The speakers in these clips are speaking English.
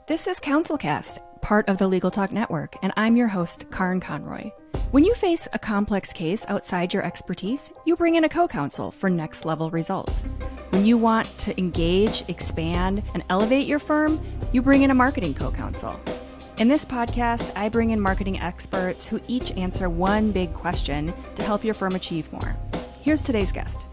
This is CounselCast, part of the Legal Talk Network, and I'm your host, Karin Conroy. When you face a complex case outside your expertise, you bring in a co-counsel for next-level results. When you want to engage, expand, and elevate your firm, you bring in a marketing co-counsel. In this podcast, I bring in marketing experts who each answer one big question to help your firm achieve more. Here's today's guest.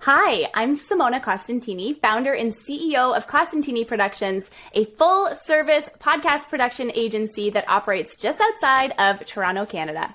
Hi, I'm Simona Costantini, founder and CEO of Costantini Productions, a full-service podcast production agency that operates just outside of Toronto, Canada.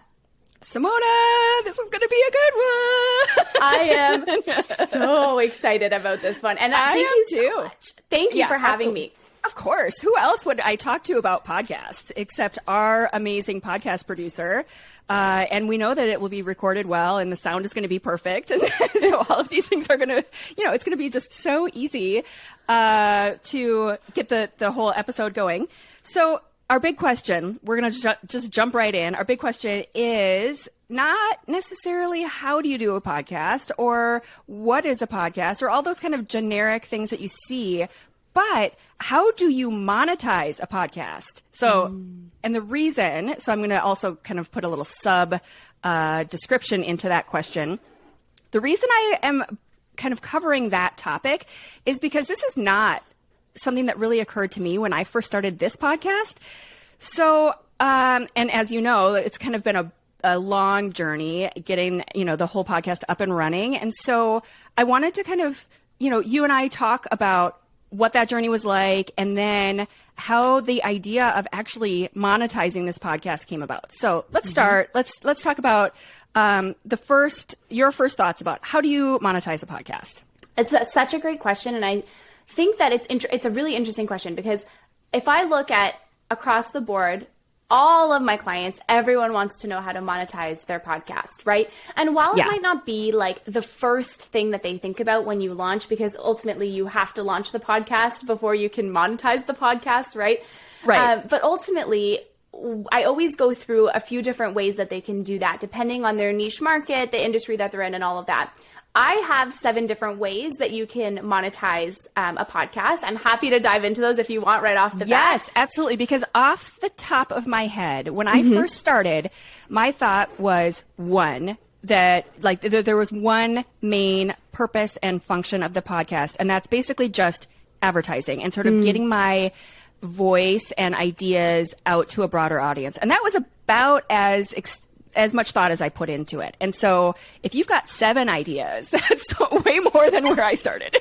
Simona, this is going to be a good one. I am so excited about this one. And thank you so much. Thank you for having me. Of course. Who else would I talk to about podcasts except our amazing podcast producer? And we know that it will be recorded well and the sound is going to be perfect. And so all of these things are going to, it's going to be just so easy to get the whole episode going. So our big question, we're going to just jump right in. Our big question is not necessarily how do you do a podcast or what is a podcast or all those kind of generic things that you see, but how do you monetize a podcast? So, and the reason, so I'm going to also kind of put a little sub description into that question. The reason I am kind of covering that topic is because this is not something that really occurred to me when I first started this podcast. So, and as you know, it's kind of been a long journey getting, the whole podcast up and running. And so I wanted to kind of, you and I talk about what that journey was like, and then how the idea of actually monetizing this podcast came about. So let's start. Let's talk about your first thoughts about how do you monetize a podcast? It's such a great question, and I think that it's a really interesting question because if I look at across the board, all of my clients, everyone wants to know how to monetize their podcast, right? And while it might not be like the first thing that they think about when you launch, because ultimately you have to launch the podcast before you can monetize the podcast, right? Right. But ultimately, I always go through a few different ways that they can do that, depending on their niche market, the industry that they're in, and all of that. I have 7 different ways that you can monetize a podcast. I'm happy to dive into those if you want right off the bat. Yes, absolutely. Because off the top of my head, when I first started, my thought was there was one main purpose and function of the podcast. And that's basically just advertising and sort of getting my voice and ideas out to a broader audience. And that was about as much thought as I put into it. And so if you've got 7 ideas, that's way more than where I started.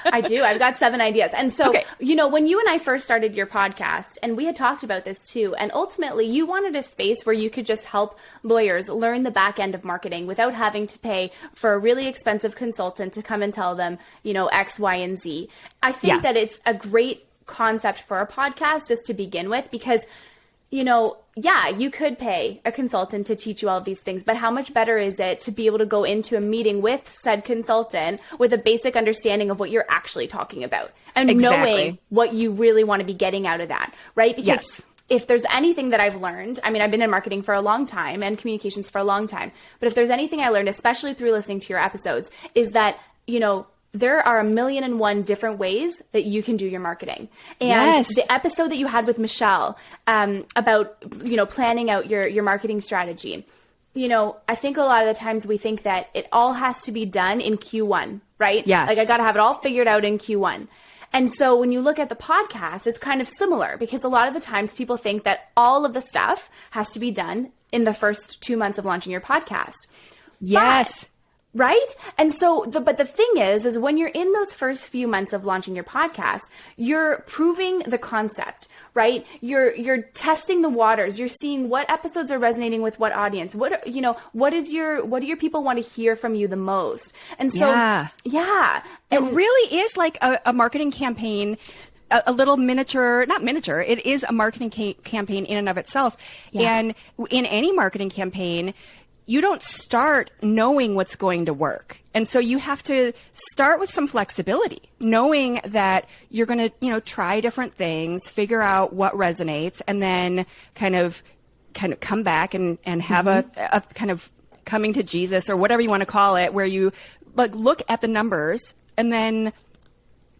I do. I've got 7 ideas. And so, when you and I first started your podcast, and we had talked about this too, and ultimately you wanted a space where you could just help lawyers learn the back end of marketing without having to pay for a really expensive consultant to come and tell them, X, Y, and Z. I think that it's a great concept for a podcast just to begin with because you could pay a consultant to teach you all of these things, but how much better is it to be able to go into a meeting with said consultant with a basic understanding of what you're actually talking about and knowing what you really want to be getting out of that, right? Because if there's anything that I've learned, I've been in marketing for a long time and communications for a long time, but if there's anything I learned, especially through listening to your episodes, is that, there are 1,000,001 different ways that you can do your marketing. And the episode that you had with Michelle about, planning out your marketing strategy, I think a lot of the times we think that it all has to be done in Q1, right? Yes. Like I got to have it all figured out in Q1. And so when you look at the podcast, it's kind of similar because a lot of the times people think that all of the stuff has to be done in the first 2 months of launching your podcast. Yes. Right? And so, but the thing is when you're in those first few months of launching your podcast, you're proving the concept, right? You're testing the waters. You're seeing what episodes are resonating with what audience. What do your people want to hear from you the most? And so, it really is like a marketing campaign. A little not miniature. It is a marketing campaign in and of itself. Yeah. And in any marketing campaign, you don't start knowing what's going to work. And so you have to start with some flexibility, knowing that you're going to, try different things, figure out what resonates, and then kind of come back and have a kind of coming to Jesus or whatever you want to call it, where you look at the numbers and then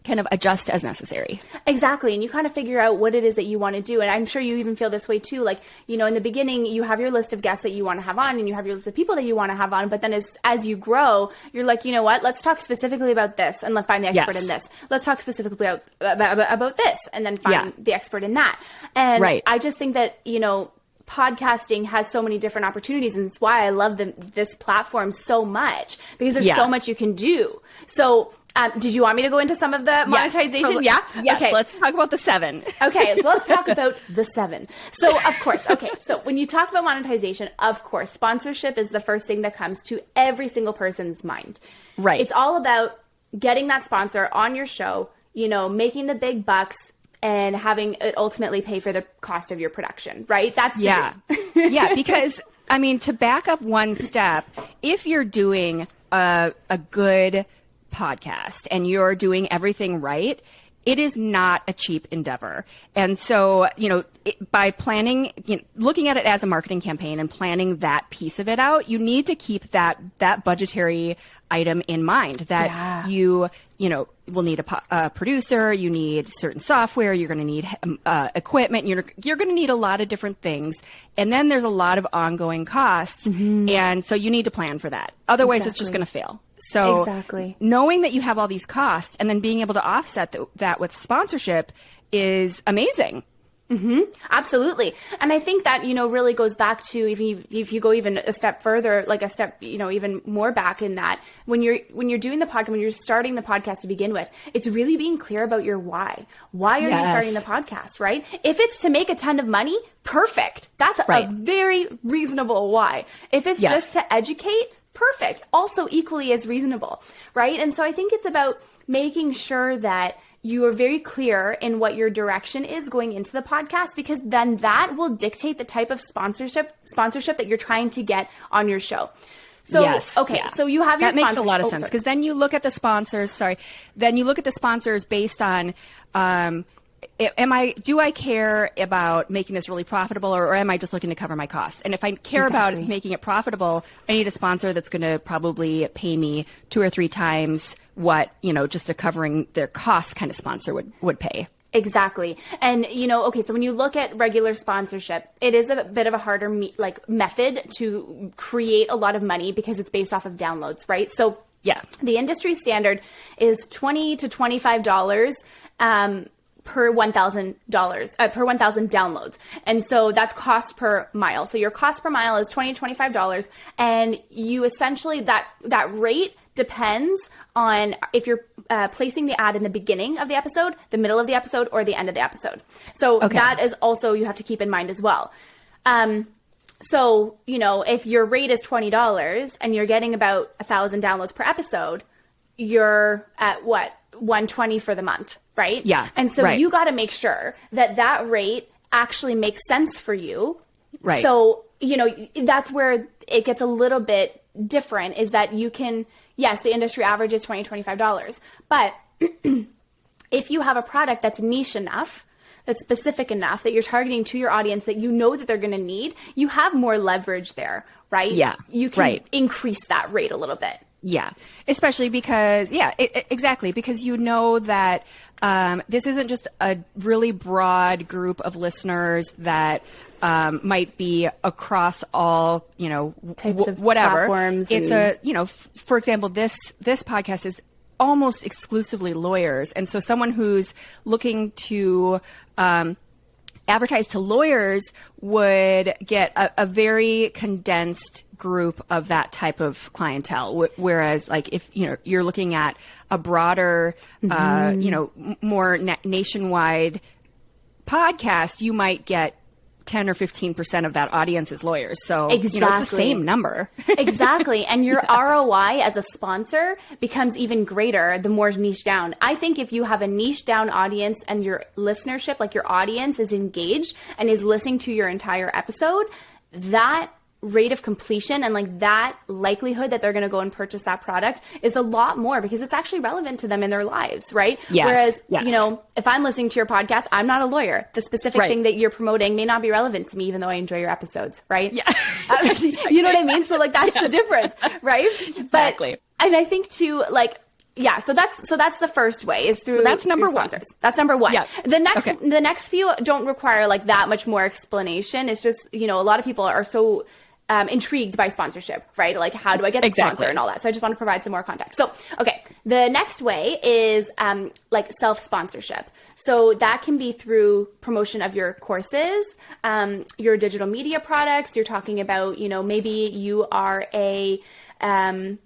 kind of adjust as necessary. Exactly. And you kind of figure out what it is that you want to do. And I'm sure you even feel this way too. Like, you know, in the beginning, you have your list of guests that you want to have on and you have your list of people that you want to have on. But then as you grow, you're like, you know what, let's talk specifically about this and let's find the expert in this. Let's talk specifically about this and then find the expert in that. And I just think that, you know, podcasting has so many different opportunities, and it's why I love this platform so much, because there's so much you can do. So did you want me to go into some of the monetization? Yes, Okay. Let's talk about the 7. Okay, so let's talk about the 7. So of course, so when you talk about monetization, of course, sponsorship is the first thing that comes to every single person's mind. Right. It's all about getting that sponsor on your show, you know, making the big bucks, and having it ultimately pay for the cost of your production, right? That's the dream. Yeah, because, I mean, to back up one step, if you're doing a good podcast and you're doing everything right, it is not a cheap endeavor. And so, you know, by planning, looking at it as a marketing campaign and planning that piece of it out, you need to keep that budgetary item in mind, that you will need a producer, you need certain software, you're going to need equipment, you're going to need a lot of different things. And then there's a lot of ongoing costs. And so you need to plan for that. Otherwise, it's just going to fail. So knowing that you have all these costs and then being able to offset that with sponsorship is amazing. Absolutely. And I think that, you know, really goes back to, if you go even a step further, like a step, you know, even more back in that, when you're doing the podcast, when you're starting the podcast to begin with, it's really being clear about your why. Why are you starting the podcast, right? If it's to make a ton of money, perfect. That's a very reasonable why. If it's just to educate, perfect. Also equally as reasonable, right? And so I think it's about making sure that you are very clear in what your direction is going into the podcast, because then that will dictate the type of sponsorship that you're trying to get on your show. So, so you have your sponsors. That makes a lot of sense, because then you look at the sponsors, based on, do I care about making this really profitable, or am I just looking to cover my costs? And if I care about making it profitable, I need a sponsor that's going to probably pay me 2 or 3 times what, you know, just a covering their cost kind of sponsor would pay. Exactly. And, you know, so when you look at regular sponsorship, it is a bit of a harder method to create a lot of money, because it's based off of downloads, right? So the industry standard is $20 to $25 per $1,000 per 1,000 downloads. And so that's cost per mile. So your cost per mile is $20 to $25, and you essentially, that rate depends on if you're placing the ad in the beginning of the episode, the middle of the episode, or the end of the episode. So that is also, you have to keep in mind as well. So, you know, if your rate is $20 and you're getting about 1,000 downloads per episode, you're at what? $120 for the month, right? Yeah. And so you got to make sure that rate actually makes sense for you. Right. So, you know, that's where it gets a little bit different, is that you can, yes, the industry average is $20, $25, but if you have a product that's niche enough, that's specific enough, that you're targeting to your audience, that you know that they're going to need, you have more leverage there, right? Yeah. You can increase that rate a little bit. Yeah, especially because, exactly, because you know that this isn't just a really broad group of listeners that might be across all, you know, types of whatever. Platforms. It's for example, this podcast is almost exclusively lawyers. And so someone who's looking to advertise to lawyers would get a very condensed group of that type of clientele. Whereas, like, if you're looking at a broader, more nationwide podcast, you might get 10 or 15% of that audience is lawyers. So it's the same number. Exactly. And your ROI as a sponsor becomes even greater the more niche down. I think if you have a niche down audience and your listenership, like your audience is engaged and is listening to your entire episode, that rate of completion and like that likelihood that they're going to go and purchase that product is a lot more, because it's actually relevant to them in their lives, right? Yes. Whereas, if I'm listening to your podcast, I'm not a lawyer. The specific thing that you're promoting may not be relevant to me, even though I enjoy your episodes, right? Yeah. You know what I mean? So like, that's the difference, right? Exactly. And I think too, like, Yeah, so that's the first way is through that's number sponsors. That's number one. Yeah. The next few don't require like that much more explanation. It's just, a lot of people are so intrigued by sponsorship, right? Like, how do I get a sponsor and all that? So I just want to provide some more context. So, okay, the next way is like self-sponsorship. So that can be through promotion of your courses, your digital media products. You're talking about, maybe you are a, I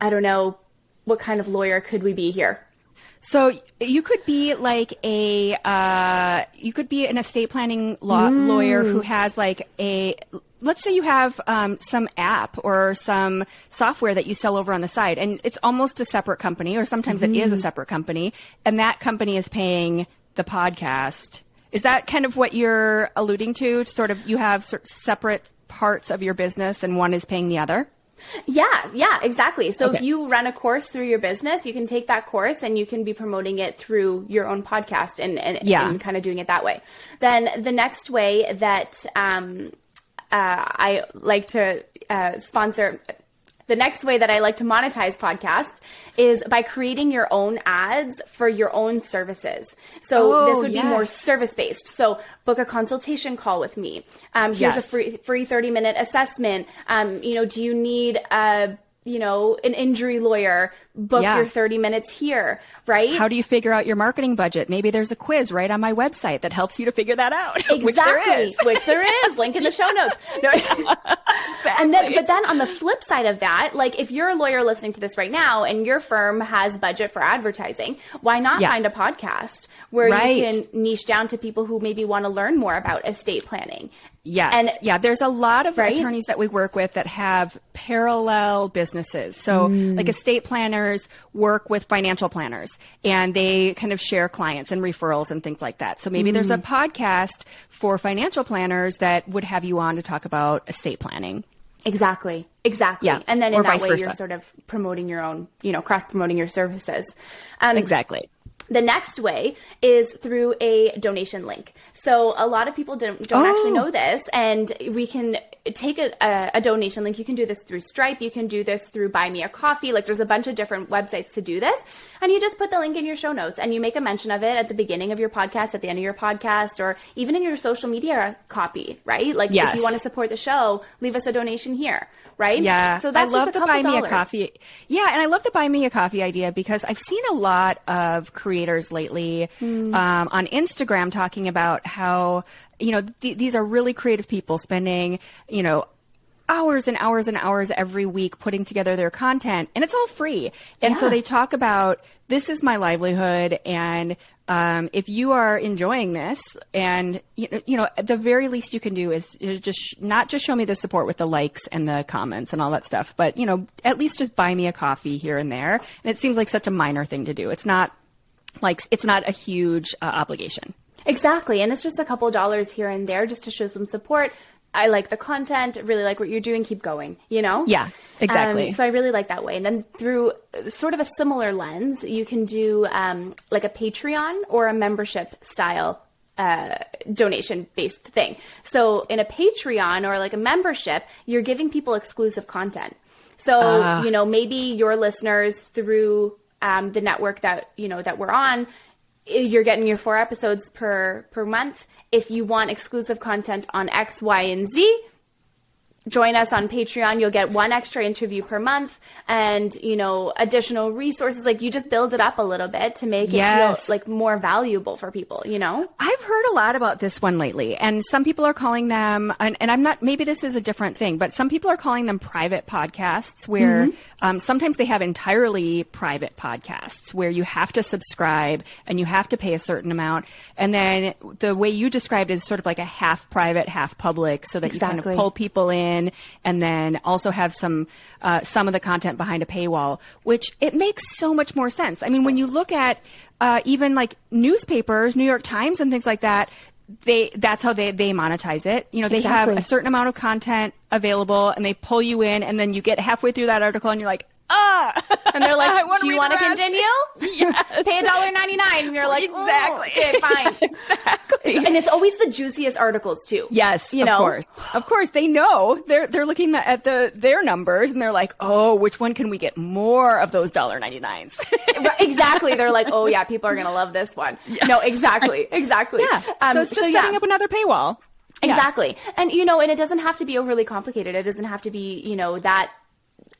don't know, what kind of lawyer could we be here? So you could be like you could be an estate planning lawyer who has like let's say you have some app or some software that you sell over on the side, and it's almost a separate company, or sometimes it is a separate company, and that company is paying the podcast. Is that kind of what you're alluding to? Sort of, you have separate parts of your business and one is paying the other? Yeah, exactly. So if you run a course through your business, you can take that course and you can be promoting it through your own podcast and kind of doing it that way. Then the next way that I like to sponsor, the next way that I like to monetize podcasts is by creating your own ads for your own services. So this would be more service-based. So book a consultation call with me. Here's a free 30-minute assessment. Do you need an injury lawyer? Book your 30 minutes here, right? How do you figure out your marketing budget? Maybe there's a quiz right on my website that helps you to figure that out. Exactly. Which there is. Link in the show notes. No. Exactly. But then on the flip side of that, like if you're a lawyer listening to this right now and your firm has budget for advertising, why not find a podcast where you can niche down to people who maybe want to learn more about estate planning? Yes. And there's a lot of attorneys that we work with that have parallel businesses. So like estate planners work with financial planners and they kind of share clients and referrals and things like that. So maybe there's a podcast for financial planners that would have you on to talk about estate planning. Exactly. Yeah. And then in that way, you're sort of promoting your own, cross-promoting your services. Exactly. The next way is through a donation link. So a lot of people don't actually know this, and we can take a donation link. You can do this through Stripe. You can do this through Buy Me a Coffee. Like there's a bunch of different websites to do this, and you just put the link in your show notes and you make a mention of it at the beginning of your podcast, at the end of your podcast, or even in your social media copy, right? Like if you want to support the show, leave us a donation here. Right? Yeah. So that's I love just a the couple Buy Me dollars. a Coffee. Yeah. And I love the Buy Me a Coffee idea because I've seen a lot of creators lately on Instagram talking about how, these are really creative people spending, hours and hours and hours every week putting together their content, and it's all free. And so they talk about, this is my livelihood, and if you are enjoying this, and at the very least you can do is just not just show me the support with the likes and the comments and all that stuff, but at least just buy me a coffee here and there. And it seems like such a minor thing to do. It's not a huge obligation. Exactly, and it's just a couple dollars here and there just to show some support. I like the content, really like what you're doing, keep going, Yeah, exactly. So I really like that way. And then through sort of a similar lens, you can do like a Patreon or a membership style donation-based thing. So in a Patreon or like a membership, you're giving people exclusive content. So, maybe your listeners through the network that, that we're on, you're getting your 4 episodes per month. If you want exclusive content on X, Y, and Z, join us on Patreon. You'll get 1 extra interview per month and, additional resources. Like you just build it up a little bit to make it feel like more valuable for people, I've heard a lot about this one lately, and some people are calling them, and I'm not, maybe this is a different thing, but some people are calling them private podcasts where sometimes they have entirely private podcasts where you have to subscribe and you have to pay a certain amount. And then the way you described it is sort of like a half private, half public, so that you kind of pull people in and then also have some of the content behind a paywall, which it makes so much more sense. I mean, when you look at even like newspapers, New York Times and things like that, that's how they monetize it. They have a certain amount of content available and they pull you in, and then you get halfway through that article and you're like, and they're like, do you want to continue? Yes. Pay $1.99. And you're like, exactly. Okay, fine. Exactly. And it's always the juiciest articles too. Yes, of course. Of course, they know. They're looking at their numbers and they're like, oh, which one can we get more of those $1.99s? Exactly. They're like, oh yeah, people are going to love this one. Yeah. No, exactly. Yeah. So it's just setting up another paywall. Exactly. Yeah. And, and it doesn't have to be overly complicated. It doesn't have to be,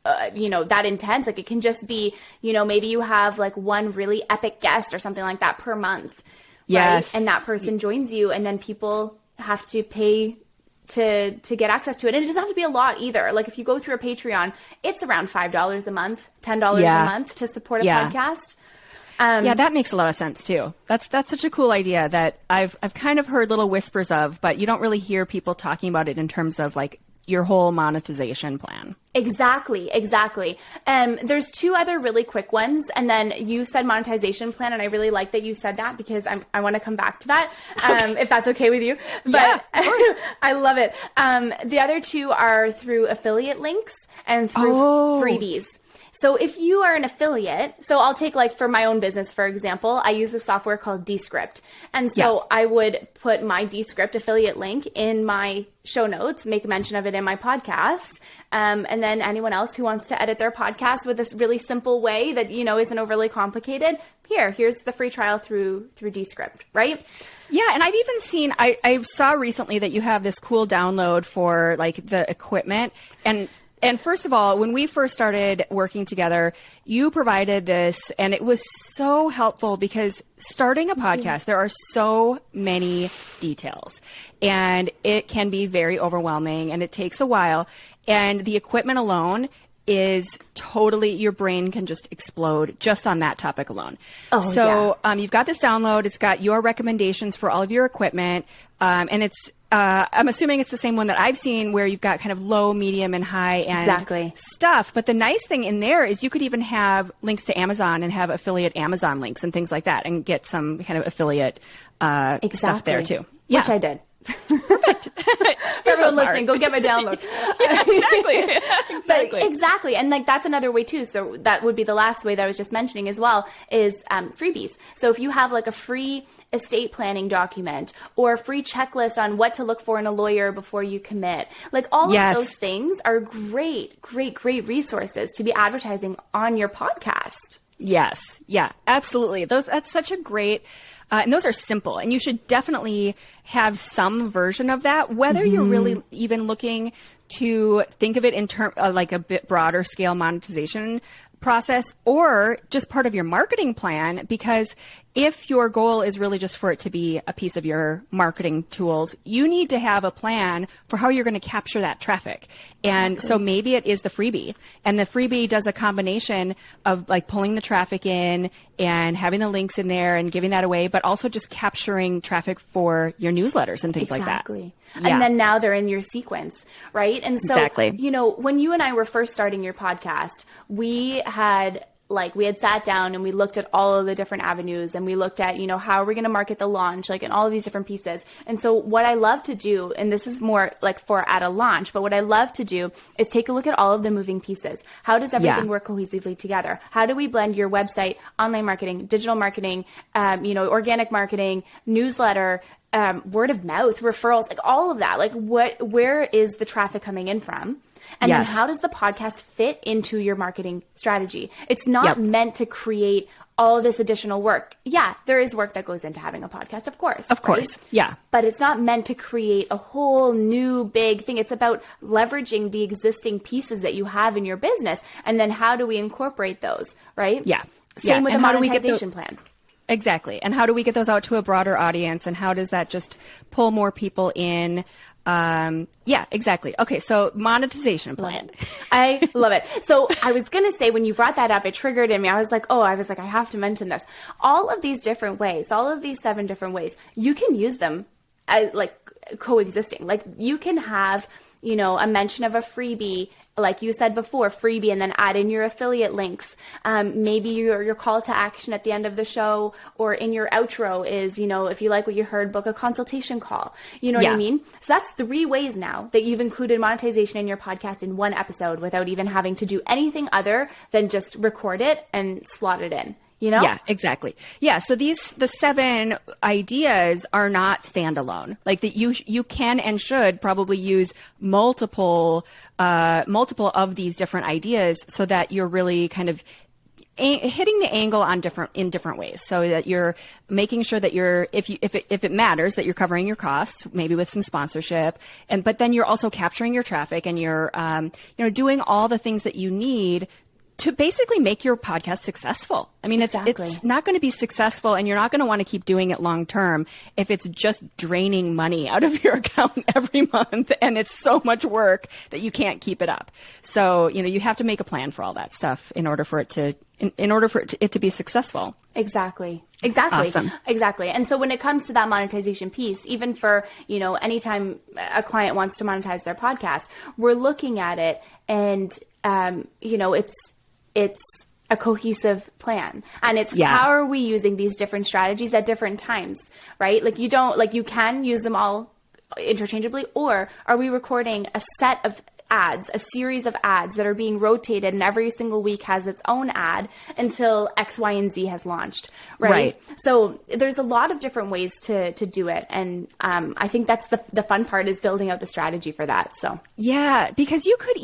that intense. Like it can just be, maybe you have like one really epic guest or something like that per month. Yes. Right? And that person joins you, and then people have to pay to get access to it. And it doesn't have to be a lot either. Like if you go through a Patreon, it's around $5 a month, $10 a month to support a podcast. That makes a lot of sense too. That's such a cool idea that I've kind of heard little whispers of, but you don't really hear people talking about it in terms of like your whole monetization plan. Exactly. There's two other really quick ones. And then you said monetization plan. And I really like that you said that because I want to come back to that, if that's okay with you. But I love it. The other two are through affiliate links and through freebies. So if you are an affiliate, so I'll take like for my own business, for example, I use a software called Descript. And so I would put my Descript affiliate link in my show notes, make mention of it in my podcast. And then anyone else who wants to edit their podcast with this really simple way that, isn't overly complicated, here's the free trial through Descript, right? Yeah, and I've even seen, I saw recently that you have this cool download for like the equipment. And first of all, when we first started working together, you provided this, and it was so helpful because starting a podcast, there are so many details, and it can be very overwhelming, and it takes a while. And the equipment alone is totally, your brain can just explode just on that topic alone. You've got this download. It's got your recommendations for all of your equipment, and it's I'm assuming it's the same one that I've seen where you've got kind of low, medium, and high end stuff. But the nice thing in there is you could even have links to Amazon and have affiliate Amazon links and things like that and get some kind of affiliate stuff there too. Which I did. Perfect. Everyone listening, go get my download. Exactly. Exactly. And like that's another way too. So that would be the last way that I was just mentioning as well is freebies. So if you have like a free estate planning document or a free checklist on what to look for in a lawyer before you commit, like all of those things are great resources to be advertising on your podcast. Yes. Yeah, absolutely. That's such a great, and those are simple, and you should definitely have some version of that, whether you're really even looking to think of it in like a bit broader scale monetization process or just part of your marketing plan, because if your goal is really just for it to be a piece of your marketing tools, you need to have a plan for how you're going to capture that traffic. And so maybe it is the freebie, and the freebie does a combination of like pulling the traffic in and having the links in there and giving that away, but also just capturing traffic for your newsletters and things like that. And then now they're in your sequence, right? And so, when you and I were first starting your podcast, we had sat down and we looked at all of the different avenues, and we looked at, how are we going to market the launch, and all of these different pieces. And so what I love to do, and this is more like for at a launch, but what I love to do is take a look at all of the moving pieces. How does everything work cohesively together? How do we blend your website, online marketing, digital marketing, organic marketing, newsletter, word of mouth, referrals, like all of that? Like where is the traffic coming in from? And then how does the podcast fit into your marketing strategy? It's not meant to create all of this additional work. Yeah, there is work that goes into having a podcast, of course. Of course, yeah. But it's not meant to create a whole new big thing. It's about leveraging the existing pieces that you have in your business. And then how do we incorporate those, right? Yeah. Same with the monetization plan. Exactly. And how do we get those out to a broader audience? And how does that just pull more people in? Exactly. Okay. So monetization plan. I love it. So I was going to say, when you brought that up, it triggered in me. I was like, I have to mention this. All of these different ways, all of these 7 different ways, you can use them as like coexisting. Like you can have, a mention of a freebie, like you said before, freebie, and then add in your affiliate links. Maybe your call to action at the end of the show or in your outro is, if you like what you heard, book a consultation call. You know what I mean? So that's 3 ways now that you've included monetization in your podcast in one episode without even having to do anything other than just record it and slot it in. Yeah, exactly. Yeah. So the 7 ideas are not standalone. Like that you can and should probably use multiple of these different ideas so that you're really kind of hitting the angle in different ways, so that you're making sure that if it matters, that you're covering your costs, maybe with some sponsorship, but then you're also capturing your traffic, and you're doing all the things that you need to basically make your podcast successful. I mean, Exactly. It's not going to be successful, and you're not going to want to keep doing it long term if it's just draining money out of your account every month, and it's so much work that you can't keep it up. So, you have to make a plan for all that stuff in order for it to be successful. Exactly. Awesome. Exactly. And so when it comes to that monetization piece, even for, anytime a client wants to monetize their podcast, we're looking at it and, it's a cohesive plan, and it's how are we using these different strategies at different times, right? Like you can use them all interchangeably, or are we recording a set of ads, a series of ads that are being rotated, and every single week has its own ad until X, Y, and Z has launched, right? So there's a lot of different ways to do it. And I think that's the fun part, is building out the strategy for that. So yeah, because you could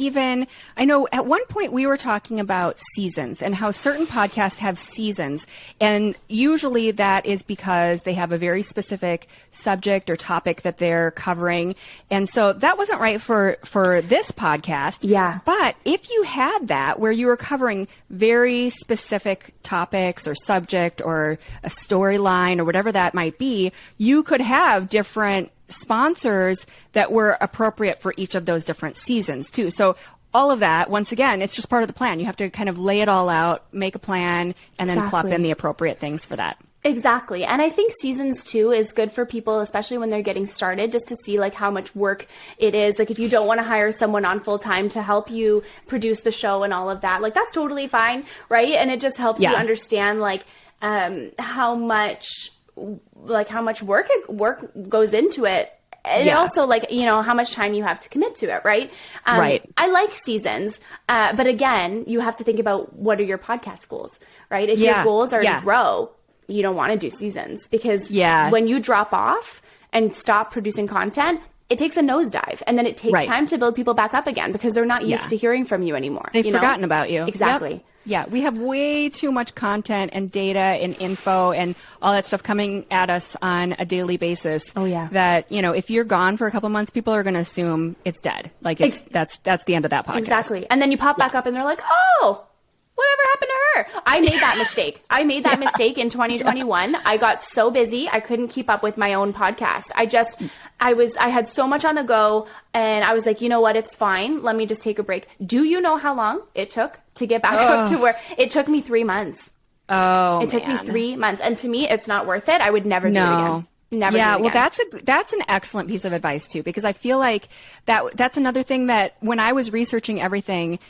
I know at one point we were talking about seasons and how certain podcasts have seasons. And usually that is because they have a very specific subject or topic that they're covering. And so that wasn't right for this podcast. Yeah. But if you had that where you were covering very specific topics or subject or a storyline or whatever that might be, you could have different sponsors that were appropriate for each of those different seasons too. So all of that, once again, it's just part of the plan. You have to kind of lay it all out, make a plan, and then plop in the appropriate things for that. Exactly. And I think seasons too is good for people, especially when they're getting started, just to see like how much work it is. Like if you don't want to hire someone on full time to help you produce the show and all of that, like that's totally fine. Right. And it just helps you understand like how much work goes into it. And also like, how much time you have to commit to it. Right. Right. I like seasons. But again, you have to think about what are your podcast goals, right? If your goals are to grow, you don't want to do seasons, because when you drop off and stop producing content, it takes a nosedive, and then it takes time to build people back up again, because they're not used to hearing from you anymore. They've forgotten about you. Exactly. Yep. Yeah. We have way too much content and data and info and all that stuff coming at us on a daily basis. Oh yeah. That, if you're gone for a couple months, people are going to assume it's dead. Like that's the end of that podcast. Exactly. And then you pop back up and they're like, oh, whatever happened to her? I made that mistake. I made that mistake in 2021. I got so busy, I couldn't keep up with my own podcast. I had so much on the go, and I was like, you know what? It's fine. Let me just take a break. Do you know how long it took to get back up to where it took me 3 months? Oh, it took me 3 months. And to me, it's not worth it. I would never do it again. Never do it again. Well, that's an excellent piece of advice too, because I feel like that's another thing that when I was researching everything,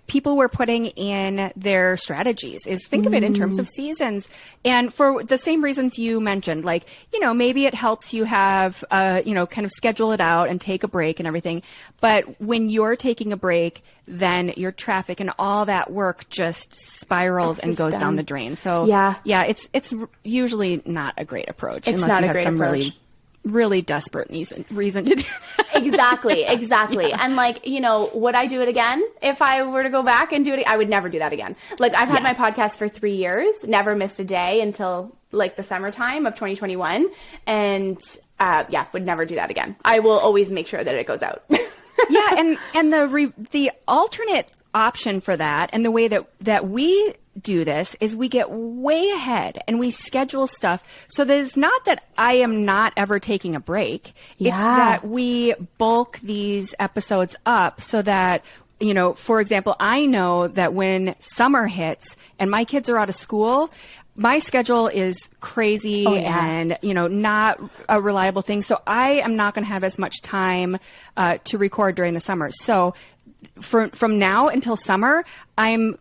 people were putting in their strategies, is think of it in terms of seasons. And for the same reasons you mentioned, like, maybe it helps you have, kind of schedule it out and take a break and everything. But when you're taking a break, then your traffic and all that work just spirals and goes down the drain. So it's usually not a great approach. It's unless not you a have great some approach. really desperate reason to do that. Exactly. And like, would I do it again? If I were to go back and do it, I would never do that again. Like I've had my podcast for 3 years, never missed a day until like the summertime of 2021. And would never do that again. I will always make sure that it goes out. And the alternate option for that, and the way that we do this, is we get way ahead and we schedule stuff so that it's not that I am not ever taking a break. It's that we bulk these episodes up so that, for example, I know that when summer hits and my kids are out of school, my schedule is crazy and, not a reliable thing. So I am not going to have as much time to record during the summer. So from now until summer, I'm,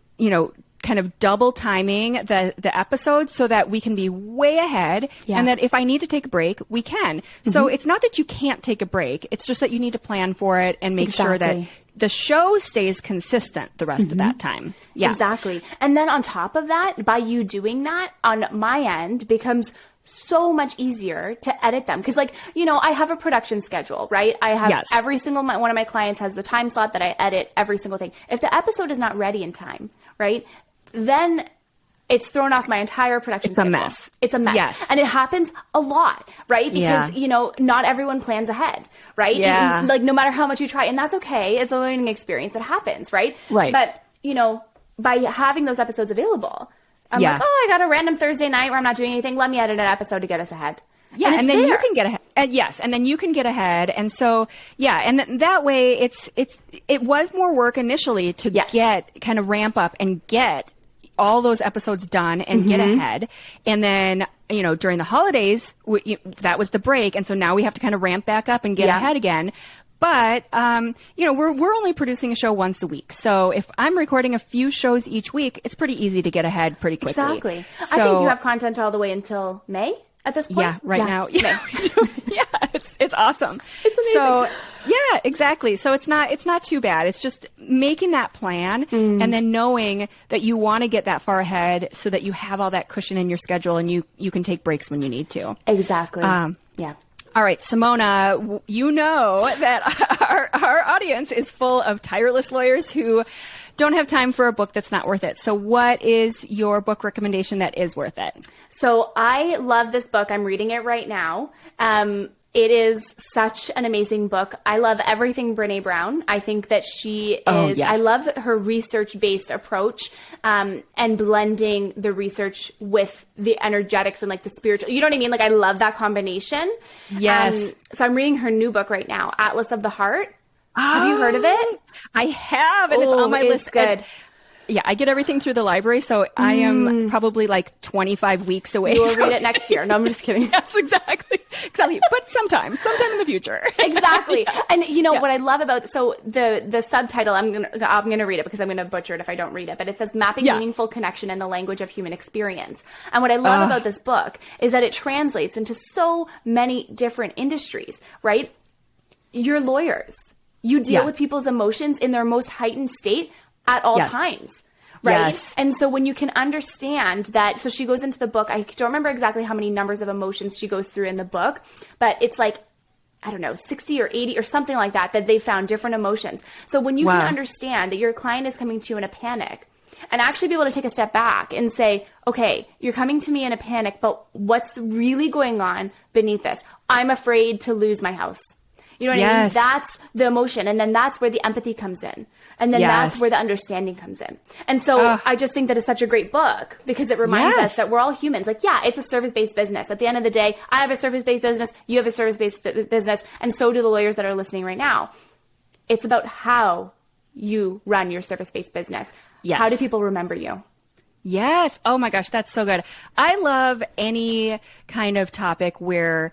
kind of double timing the episodes so that we can be way ahead, and that if I need to take a break, we can. So it's not that you can't take a break. It's just that you need to plan for it and make sure that the show stays consistent the rest of that time. Yeah, exactly. And then on top of that, by you doing that on my end becomes so much easier to edit them. Cause like, you know, I have a production schedule, right? I have every single one of my clients has the time slot that I edit every single thing. If the episode is not ready in time, right? Then it's thrown off my entire production schedule. It's a mess. Yes. And it happens a lot, right? Because, you know, not everyone plans ahead, right? Yeah. Like no matter how much you try, and that's okay. It's a learning experience. It happens, right? Right. But, you know, by having those episodes available, I'm like, oh, I got a random Thursday night where I'm not doing anything. Let me edit an episode to get us ahead. Yeah, and then you can get ahead. And then you can get ahead. And so, and that way it was more work initially to get kind of ramp up and get all those episodes done and get ahead. And then, you know, during the holidays, that was the break. And so now we have to kind of ramp back up and get ahead again. But, you know, we're only producing a show once a week. So if I'm recording a few shows each week, it's pretty easy to get ahead pretty quickly. Exactly. So, I think you have content all the way until May at this point. Yeah, now. Yeah, it's awesome. It's amazing. So, yeah, exactly. So it's not too bad. It's just making that plan and then knowing that you want to get that far ahead so that you have all that cushion in your schedule and you can take breaks when you need to. Exactly. Yeah. All right, Simona, you know that our audience is full of tireless lawyers who don't have time for a book that's not worth it. So what is your book recommendation that is worth it? So I love this book. I'm reading it right now. It is such an amazing book. I love everything Brené Brown. I think that she is, I love her research-based approach and blending the research with the energetics and like the spiritual, you know what I mean? Like I love that combination. Yes. So I'm reading her new book right now, Atlas of the Heart. Have you heard of it? I have, and it's on my list. Good. Yeah, I get everything through the library, so I am probably like 25 weeks away. You will read it next year. No, I'm just kidding. Yes, exactly. But sometime in the future. Exactly. And you know what I love about the subtitle, I'm gonna read it because I'm gonna butcher it if I don't read it, but it says Mapping Meaningful Connection in the Language of Human Experience. And what I love about this book is that it translates into so many different industries, right? You're lawyers. You deal with people's emotions in their most heightened state at all times, right? Yes. And so when you can understand that, so she goes into the book, I don't remember exactly how many numbers of emotions she goes through in the book, but it's like, I don't know, 60 or 80 or something like that they found different emotions. So when you can understand that your client is coming to you in a panic and actually be able to take a step back and say, okay, you're coming to me in a panic, but what's really going on beneath this? I'm afraid to lose my house. You know what I mean? That's the emotion. And then that's where the empathy comes in. And then that's where the understanding comes in. And so I just think that it's such a great book because it reminds us that we're all humans. Like, it's a service-based business. At the end of the day, I have a service-based business. You have a service-based business. And so do the lawyers that are listening right now. It's about how you run your service-based business. Yes. How do people remember you? Yes. Oh my gosh, that's so good. I love any kind of topic where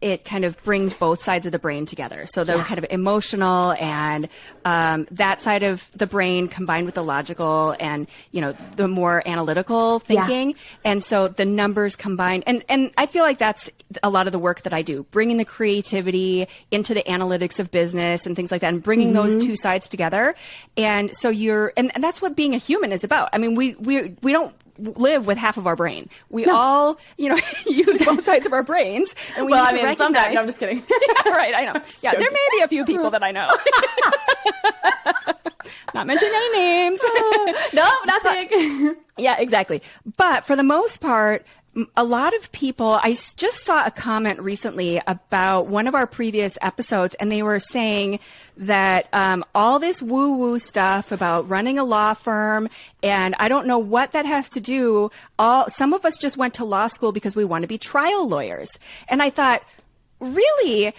it kind of brings both sides of the brain together. So the kind of emotional and that side of the brain combined with the logical and, you know, the more analytical thinking. And so the numbers combined. And I feel like that's a lot of the work that I do, bringing the creativity into the analytics of business and things like that and bringing those two sides together. And so and that's what being a human is about. I mean, we don't live with half of our brain. We all, you know, use both sides of our brains. And we need to recognize. Sometimes. No, I'm just kidding. Right, I know. Yeah, there may be a few people that I know. Not mentioning any names. No, nothing. Yeah, exactly. But for the most part, a lot of people, I just saw a comment recently about one of our previous episodes, and they were saying that all this woo-woo stuff about running a law firm, and I don't know what that has to do. Some of us just went to law school because we want to be trial lawyers. And I thought, really?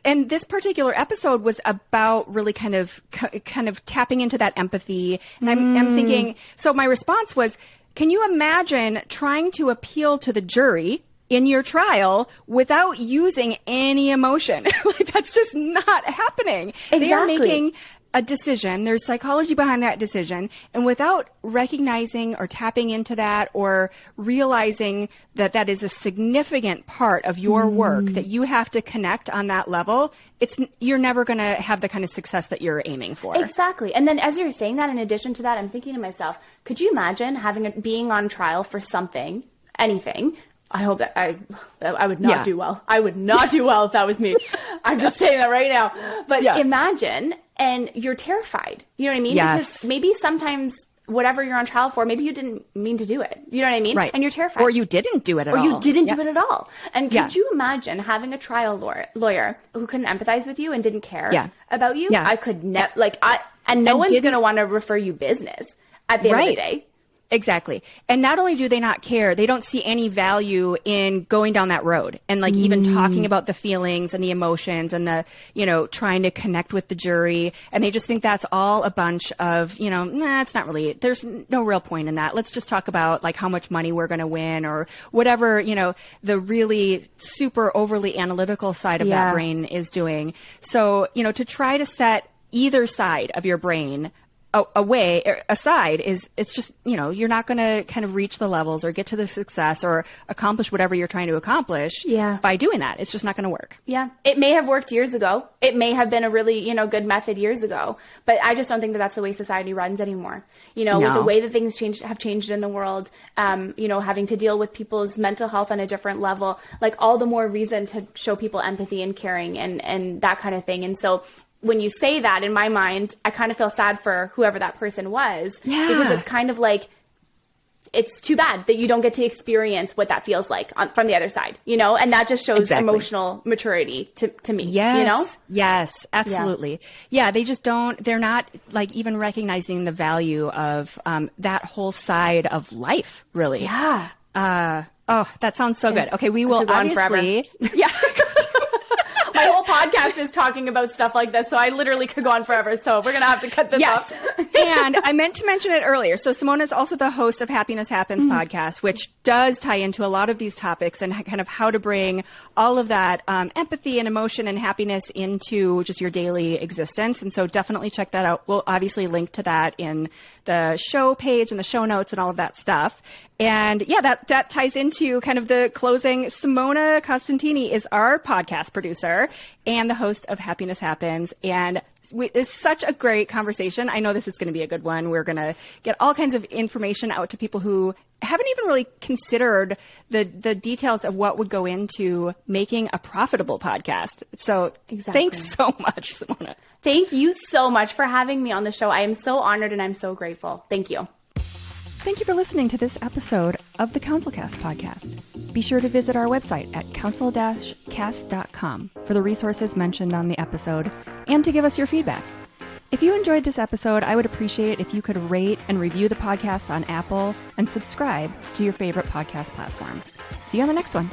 And this particular episode was about really kind of tapping into that empathy. And I'm thinking, so my response was, can you imagine trying to appeal to the jury in your trial without using any emotion? Like, that's just not happening. Exactly. They are making a decision, there's psychology behind that decision, and without recognizing or tapping into that or realizing that that is a significant part of your work, that you have to connect on that level, you're never going to have the kind of success that you're aiming for. Exactly. And then as you're saying that, in addition to that, I'm thinking to myself, could you imagine being on trial for something, anything? I hope that I would not do well. I would not do well if that was me. I'm just saying that right now. But imagine, and you're terrified. You know what I mean? Yes. Because maybe sometimes whatever you're on trial for, maybe you didn't mean to do it. You know what I mean? Right. And you're terrified. Or you didn't do it at all. Or you didn't do it at all. And could you imagine having a trial lawyer who couldn't empathize with you and didn't care about you? Yeah. I could never, and no one's going to want to refer you business at the end of the day. Exactly. And not only do they not care, they don't see any value in going down that road and even talking about the feelings and the emotions and the, trying to connect with the jury. And they just think that's all a bunch of, it's not really, there's no real point in that. Let's just talk about how much money we're going to win or whatever, the really super overly analytical side of that brain is doing. So, to try to set either side of your brain aside it's just, you're not going to kind of reach the levels or get to the success or accomplish whatever you're trying to accomplish by doing that. It's just not going to work. Yeah. It may have worked years ago. It may have been a really, good method years ago, but I just don't think that that's the way society runs anymore. With the way that things have changed in the world, having to deal with people's mental health on a different level, all the more reason to show people empathy and caring and that kind of thing. And so when you say that, in my mind, I kind of feel sad for whoever that person was, because it's kind of it's too bad that you don't get to experience what that feels like from the other side, and that just shows emotional maturity to me, Yes, absolutely. Yeah. They just they're not even recognizing the value of that whole side of life, really. Yeah. That sounds so good. Okay. We will obviously. Yeah. My whole podcast is talking about stuff like this, so I literally could go on forever. So we're going to have to cut this off. And I meant to mention it earlier. So Simona is also the host of Happiness Happens podcast, which does tie into a lot of these topics and kind of how to bring all of that empathy and emotion and happiness into just your daily existence. And so definitely check that out. We'll obviously link to that in the show page and the show notes and all of that stuff. And that ties into kind of the closing. Simona Costantini is our podcast producer and the host of Happiness Happens. And it's such a great conversation. I know this is going to be a good one. We're going to get all kinds of information out to people who haven't even really considered the details of what would go into making a profitable podcast. So thanks so much, Simona. Thank you so much for having me on the show. I am so honored and I'm so grateful. Thank you. Thank you for listening to this episode of the CouncilCast podcast. Be sure to visit our website at council-cast.com for the resources mentioned on the episode and to give us your feedback. If you enjoyed this episode, I would appreciate if you could rate and review the podcast on Apple and subscribe to your favorite podcast platform. See you on the next one.